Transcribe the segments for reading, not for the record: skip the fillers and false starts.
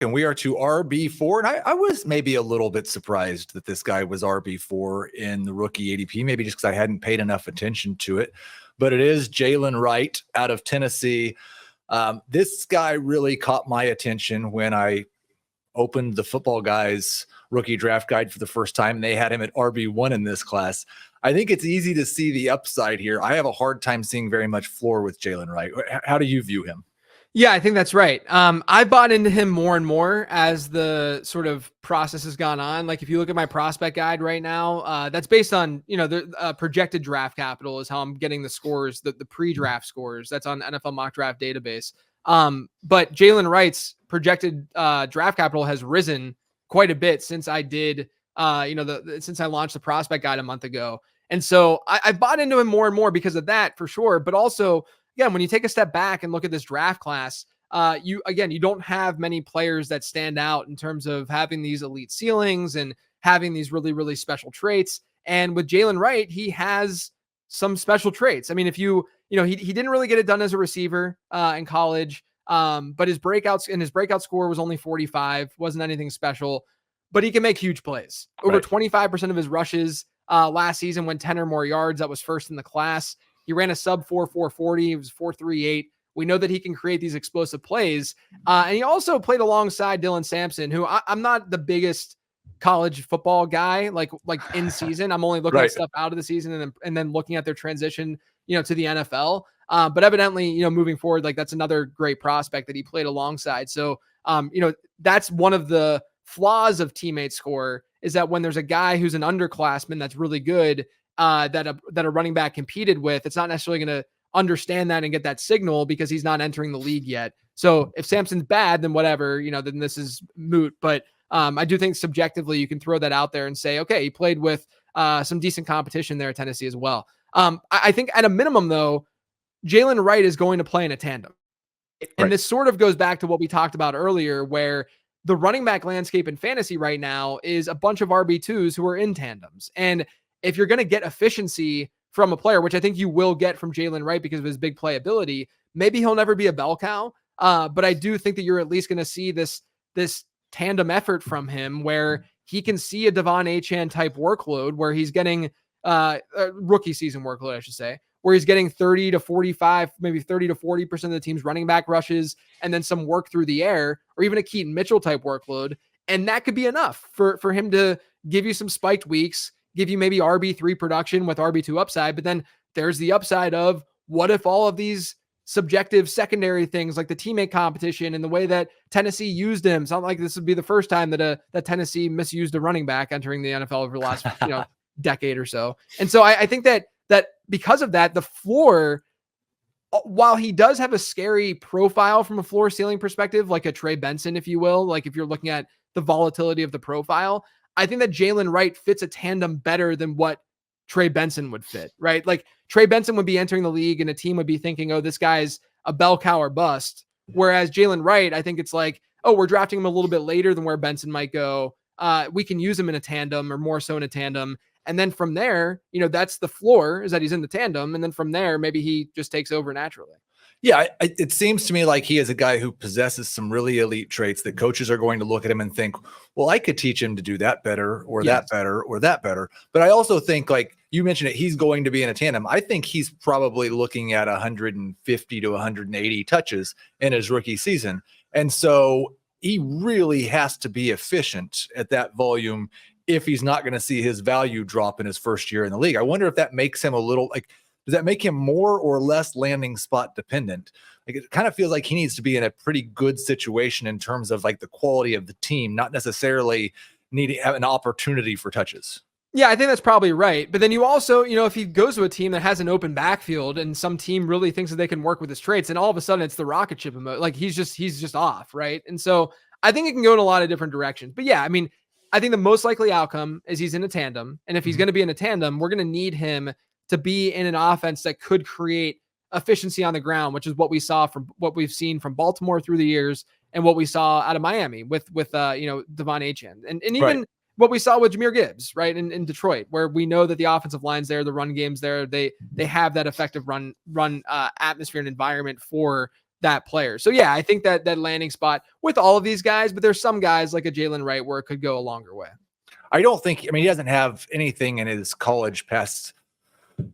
and we are to RB4. And I was maybe a little bit surprised that this guy was RB4 in the rookie ADP, maybe just because I hadn't paid enough attention to it. But it is Jaylen Wright out of Tennessee. This guy really caught my attention when I opened the Football Guys rookie draft guide for the first time. They had him at RB1 in this class. I think it's easy to see the upside here. I have a hard time seeing very much floor with Jaylen Wright. How do you view him? Yeah, I think that's right. I bought into him more and more as the sort of process has gone on. Like if you look at my prospect guide right now, that's based on, the projected draft capital is how I'm getting the scores, the pre-draft scores. That's on NFL mock draft database. But Jaylen Wright's projected draft capital has risen quite a bit since I did, since I launched the prospect guide a month ago. And so I bought into him more and more because of that, for sure. But also, again, when you take a step back and look at this draft class, you don't have many players that stand out in terms of having these elite ceilings and having these really, really special traits. And with Jaylen Wright, he has some special traits. I mean, if he didn't really get it done as a receiver in college, but his breakout score was only 45, wasn't anything special, but he can make huge plays. Over 25% of his rushes last season went 10 or more yards. That was first in the class. He ran a sub 4.40. He was 4.38. We know that he can create these explosive plays. And he also played alongside Dylan Sampson, who I'm not the biggest college football guy, like in season. I'm only looking at stuff out of the season and then looking at their transition, to the NFL. But evidently, moving forward, like that's another great prospect that he played alongside. So, that's one of the flaws of teammate score is that when there's a guy who's an underclassman that's really good, that a running back competed with, it's not necessarily going to understand that and get that signal because he's not entering the league yet. So if Sampson's bad, then whatever, then this is moot. But I do think subjectively you can throw that out there and say, okay, he played with some decent competition there at Tennessee as well. I think at a minimum, though, Jaylen Wright is going to play in a tandem. And this sort of goes back to what we talked about earlier, where the running back landscape in fantasy right now is a bunch of RB2s who are in tandems. And if you're going to get efficiency from a player, which I think you will get from Jaylen Wright because of his big playability, maybe he'll never be a bell cow. But I do think that you're at least going to see this tandem effort from him where he can see a Devon Achane type workload where he's getting rookie season workload, I should say, where he's getting 30 to 45, maybe 30 to 40% of the team's running back rushes, and then some work through the air, or even a Keaton Mitchell type workload. And that could be enough for him to give you some spiked weeks, give you maybe RB3 production with RB2 upside. But then there's the upside of what if all of these subjective secondary things like the teammate competition and the way that Tennessee used him. It's not like this would be the first time that Tennessee misused a running back entering the NFL over the last decade or so. And so I think that because of that, the floor, while he does have a scary profile from a floor ceiling perspective, like a Trey Benson, if you will, like if you're looking at the volatility of the profile, I think that Jaylen Wright fits a tandem better than what Trey Benson would fit, right? Like Trey Benson would be entering the league and a team would be thinking, oh, this guy's a bell cow or bust. Whereas Jaylen Wright, I think it's like, oh, we're drafting him a little bit later than where Benson might go. We can use him in a tandem or more so in a tandem. And then from there, that's the floor is that he's in the tandem. And then from there, maybe he just takes over naturally. Yeah, it seems to me like he is a guy who possesses some really elite traits that coaches are going to look at him and think, well, I could teach him to do that better or that better or that better. But I also think, like you mentioned it, he's going to be in a tandem. I think he's probably looking at 150 to 180 touches in his rookie season. And so he really has to be efficient at that volume if he's not going to see his value drop in his first year in the league. I wonder if that makes him a little like, does that make him more or less landing spot dependent? Like it kind of feels like he needs to be in a pretty good situation in terms of like the quality of the team, not necessarily needing to have an opportunity for touches. Yeah, I think that's probably right. But then you also, if he goes to a team that has an open backfield and some team really thinks that they can work with his traits, and all of a sudden it's the rocket ship mode. Like he's just off, right? And so I think it can go in a lot of different directions. But yeah, I mean, I think the most likely outcome is he's in a tandem. And if he's going to be in a tandem, we're going to need him to be in an offense that could create efficiency on the ground, which is what we saw from what we've seen from Baltimore through the years and what we saw out of Miami with Devon Achane and even what we saw with Jahmyr Gibbs, right, in Detroit, where we know that the offensive line's there, the run game's there, they have that effective run atmosphere and environment for that player. So yeah, I think that landing spot with all of these guys, but there's some guys like a Jaylen Wright where it could go a longer way. I don't think, I mean, he doesn't have anything in his college past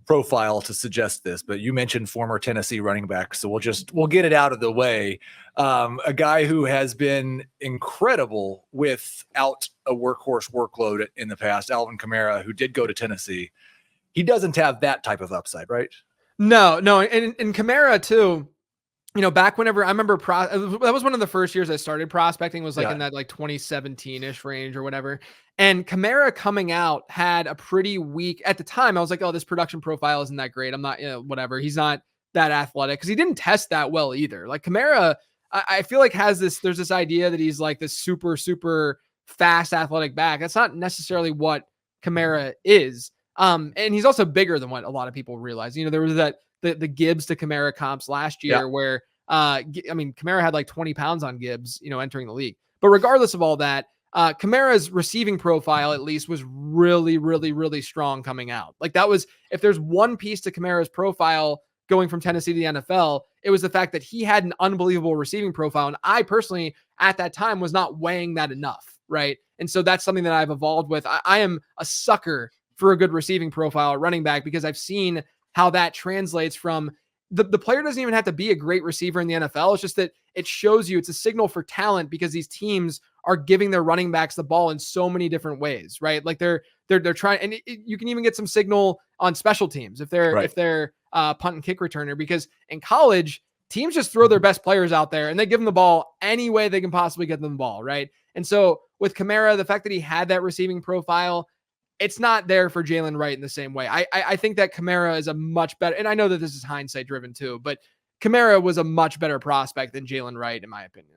profile to suggest this, but you mentioned former Tennessee running back. So we'll get it out of the way. A guy who has been incredible without a workhorse workload in the past, Alvin Kamara, who did go to Tennessee. He doesn't have that type of upside, right? No. And Kamara too, back whenever I remember that was one of the first years I started prospecting, was like in that like 2017-ish range or whatever. And Kamara coming out had a pretty weak, at the time I was like, oh, this production profile isn't that great. I'm not, whatever. He's not that athletic, because he didn't test that well either. Like Kamara, I feel like there's this idea that he's like this super, super fast athletic back. That's not necessarily what Kamara is. And he's also bigger than what a lot of people realize. There was the Gibbs to Kamara comps last year where, Kamara had like 20 pounds on Gibbs, entering the league. But regardless of all that, Kamara's receiving profile at least was really, really, really strong coming out. Like that was, if there's one piece to Kamara's profile going from Tennessee to the NFL, it was the fact that he had an unbelievable receiving profile. And I personally, at that time, was not weighing that enough. Right. And so that's something that I've evolved with. I am a sucker for a good receiving profile at running back, because I've seen how that translates from the player doesn't even have to be a great receiver in the NFL. It's just that it shows you, it's a signal for talent, because these teams are giving their running backs the ball in so many different ways, right? Like they're trying, and you can even get some signal on special teams if they're punt and kick returner, because in college teams just throw their best players out there and they give them the ball any way they can possibly get them the ball, right? And so with Kamara, the fact that he had that receiving profile, it's not there for Jaylen Wright in the same way. I think that Kamara is a much better, and I know that this is hindsight driven too, but Kamara was a much better prospect than Jaylen Wright, in my opinion.